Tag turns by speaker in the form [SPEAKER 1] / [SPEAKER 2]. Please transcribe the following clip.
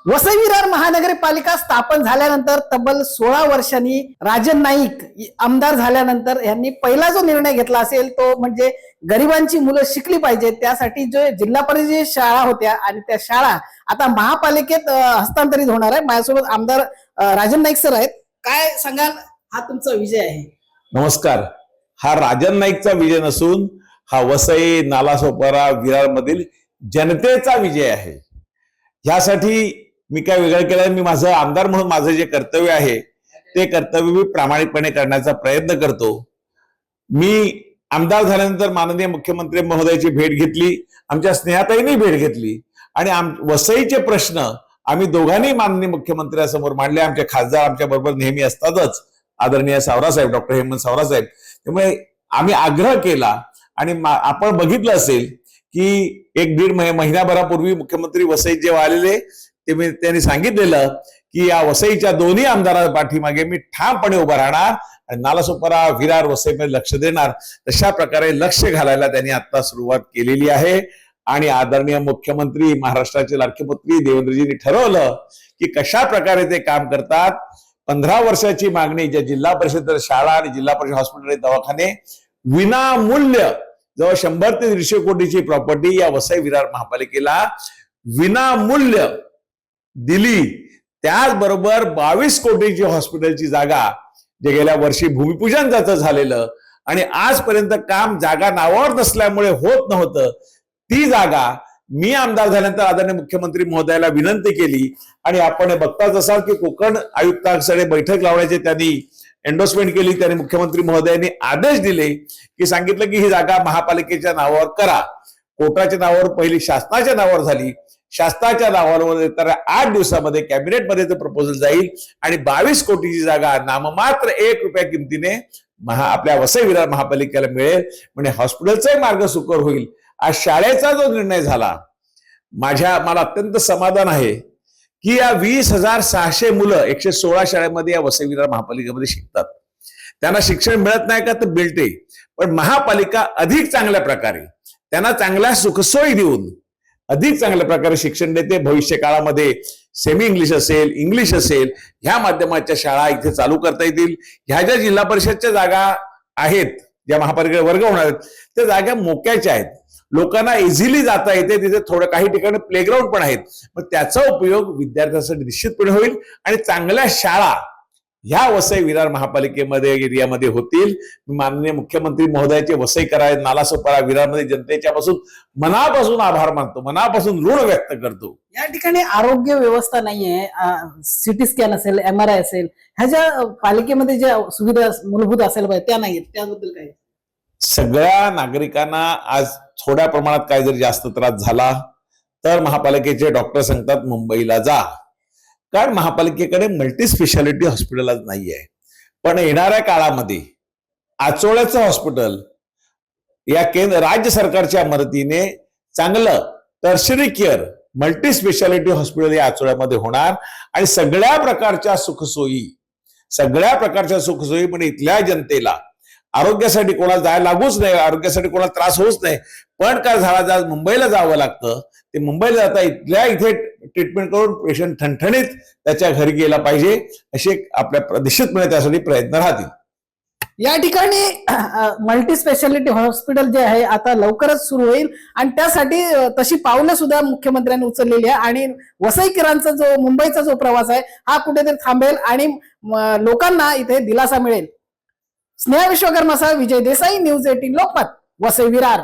[SPEAKER 1] वसई विरार महानगरपालिका स्थापन झाल्यानंतर तब्बल 16 वर्षांनी राजन नाईक आमदार झाल्यानंतर यांनी पहिला जो निर्णय घेतला असेल तो म्हणजे गरिबांची मुलं शिकली पाहिजेत, त्यासाठी जो जिल्हा परिषद शाळा होत्या आणि त्या शाळा आता महापालिकेत हस्तांतरित होणार आहे। माझ्यासोबत आमदार राजन नाईक सर आहेत। काय सांगाल, हा तुमचा विजय आहे?
[SPEAKER 2] नमस्कार। हा राजन नाईकचा विजय नसून हा वसई नालासोपारा विरार मधील जनतेचा विजय आहे। यासाठी मी काय वेगळं केलं? मी माझं आमदार म्हणून माझं जे कर्तव्य आहे ते कर्तव्य मी प्रामाणिकपणे करण्याचा प्रयत्न करतो। मी आमदार झाल्यानंतर माननीय मुख्यमंत्री महोदयाची भेट घेतली, आमच्या स्नेहाताईंनी भेट घेतली आणि वसईचे प्रश्न आम्ही दोघांनी माननीय मुख्यमंत्र्यांसमोर मांडले। आमचे खासदार आमच्या बरोबर नेहमी असतातच, आदरणीय सावरासाहेब, डॉक्टर हेमंत सावरासाहेब। त्यामुळे आम्ही आग्रह केला आणि आपण बघितलं असेल की एक दीड महिन्याभरापूर्वी मुख्यमंत्री वसईत जेव्हा आलेले त्यांनी सांगितलेलं की या वसईच्या दोन्ही आमदारांच्या पाठीमागे मी ठामपणे उभा राहणार आणि नालासोपारा विरार वसईमध्ये लक्ष देणार। तशा प्रकारे लक्ष घालायला त्यांनी आता सुरुवात केलेली आहे आणि आदरणीय मुख्यमंत्री, महाराष्ट्राचे लाडके मंत्री देवेंद्रजींनी ठरवलं की कशा प्रकारे ते काम करतात। 15 वर्षाची मागणी ज्या जिल्हा परिषद शाळा आणि जिल्हा परिषद हॉस्पिटल दवाखाने विनामूल्य जवळ 100 ते 150 कोटीची प्रॉपर्टी या वसई विरार महापालिकेला विनामूल्य दिली। त्याचबरोबर 22 कोटीची हॉस्पिटलची जागा जे गेल्या वर्षी भूमिपूजन त्याचं झालेलं आणि आजपर्यंत काम जागा नावावर नसल्यामुळे होत नव्हतं, ती जागा मी आमदार झाल्यानंतर आदरणीय मुख्यमंत्री महोदयाला विनंती केली आणि आपण बघताच असाल की कोकण आयुक्तांकडे बैठक लावण्याची त्यांनी एंडोर्समेंट केली। त्यांनी मुख्यमंत्री महोदयांनी आदेश दिले की सांगितलं की ही जागा महापालिकेच्या नावावर करा। कोर्टाच्या नावावर पहिली शासनाच्या नावावर झाली, शासनाच्या नावावर तर 8 दिवसामध्ये कॅबिनेटमध्ये ते प्रपोजल जाईल आणि 22 कोटीची जागा नाममात्र 1 रुपया किमतीने आपल्या वसई विरार महापालिकेला मिळेल। म्हणजे हॉस्पिटलचाही मार्ग सुकर होईल। आज शाळेचा जो निर्णय झाला, मला अत्यंत समाधान आहे की या 20,600 मुलं 116 शाळेमध्ये या वसई विरार महापालिकेमध्ये शिकतात। त्यांना शिक्षण मिळत नाही का तर मिळते, पण महापालिका अधिक चांगल्या प्रकारे त्यांना चांगल्या सुखसोयी देऊन अधिक चांगल्या प्रकारे शिक्षण देते। भविष्य काळामध्ये सेमी इंग्लिश असेल, इंग्लिश असेल, ह्या माध्यमाच्या शाळा इथे चालू करता येतील। ह्या ज्या जिल्हा परिषदच्या जागा आहेत, ज्या महापालिकेला वर्ग होणार आहेत, त्या जागा मोक्याच्या आहेत, लोकांना इझिली जाता येते। तिथे थोडं काही ठिकाणी प्लेग्राऊंड पण आहेत, पण त्याचा उपयोग विद्यार्थ्यांसाठी निश्चितपणे होईल आणि चांगल्या शाळा ह्या वसई विरार महापालिकेमध्ये एरियामध्ये होतील। माननीय मुख्यमंत्री महोदयाचे वसई करायचे नालासोपारा विरारमध्ये जनतेच्या मनापासून आभार मानतो, मनापासून ऋण व्यक्त करतो।
[SPEAKER 1] या ठिकाणी आरोग्य व्यवस्था नाहीये, सिटी स्कॅन असेल, MRI असेल, ह्या ज्या पालिकेमध्ये ज्या सुविधा मूलभूत असेल पाहिजे त्या नाहीत, त्याबद्दल काय?
[SPEAKER 2] सगळ्या नागरिकांना आज थोड्या प्रमाणात काय जर जास्त त्रास झाला तर महापालिकेचे डॉक्टर सांगतात मुंबईला जा, कारण महापालिकेकडे मल्टी स्पेशालिटी हॉस्पिटल आज नाही आहे। पण येणाऱ्या काळामध्ये आचोळ्याचं हॉस्पिटल या राज्य सरकारच्या मदतीने चांगलं tertiary care multi speciality hospital या आचोळ्यामध्ये होणार आणि सगळ्या प्रकारच्या सुखसोयी म्हणजे इथल्या जनतेला आरोग्यासाठी कोणाला जायला लागूच नाही, आरोग्यासाठी कोणाला त्रास होऊच नाही। पण काय झाला, आज मुंबईला जावं लागतं, ते मुंबईला जाता इथल्या इथे ट्रीटमेंट करून पेशंट ठणठणीत त्याच्या घरी गेला पाहिजे, असे आपल्या निश्चितपणे त्यासाठी प्रयत्न राहतील।
[SPEAKER 1] या ठिकाणी मल्टी स्पेशालिटी हॉस्पिटल जे आहे आता लवकरच सुरू होईल आणि त्यासाठी तशी पावलं सुद्धा मुख्यमंत्र्यांनी उचललेली आहे आणि वसईकरांचा जो मुंबईचा जो प्रवास आहे हा कुठेतरी थांबेल आणि लोकांना इथे दिलासा मिळेल। स्नेहा विश्वकर्मासह विजय देसाई, न्यूज 18 लोकमत, वसई विरार।